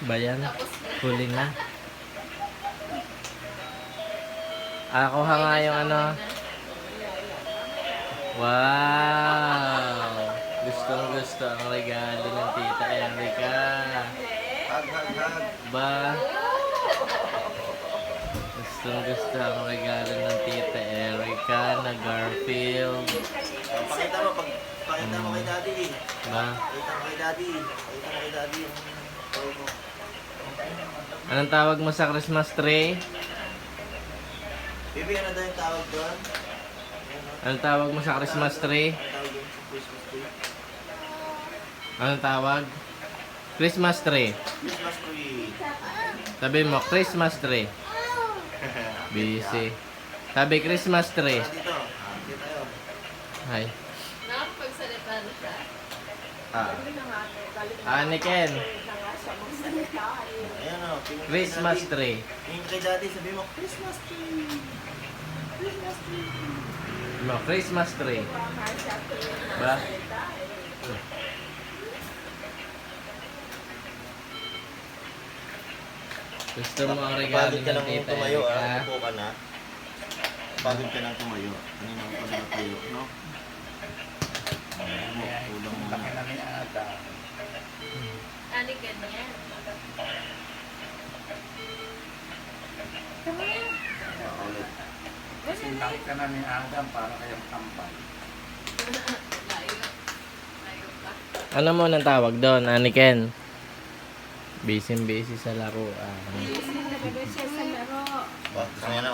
Bayan. Huli na. Ako nga yung ano. Wow! Gustong gusto ang regalo ng Tita Erica. Hag. Ba? Gustong gusto ang regalo ng Tita Erica na Garfield. Pakita mo kay daddy. Ba? Pakita mo kay daddy yung toy mo. Anong tawag mo sa Christmas tree? Baby, ano daw yung tawag doon? Anong tawag mo sa Christmas tree? Ano tawag doon sa Christmas tree? Anong tawag? Christmas tree. Christmas tree. Sabi mo, Christmas tree. Busy. Sabi, Christmas tree. Dito. Dito tayo. Hi. Nakapagsalita na siya. Ni Ken. Ayan o. Christmas tree. Tingin kay daddy, sabi mo, Christmas tree. Christmas tree. No, Christmas tree. Ba? Gusto mo ang regalo Pagod ka ng nang Tita tumayo, Erica? Upo ka na. Pagod ka nang tumayo. Kanina ko pa nakatayo, no? Kulang mo na. Ano ganyan? Ulit. Sintak ka na ni Adam para kayong tampal. Layo. Layo pa. Ano mo nang tawag doon, Ken? Busy sa laruan. Busy talaga siya sa laro. Gusto niya na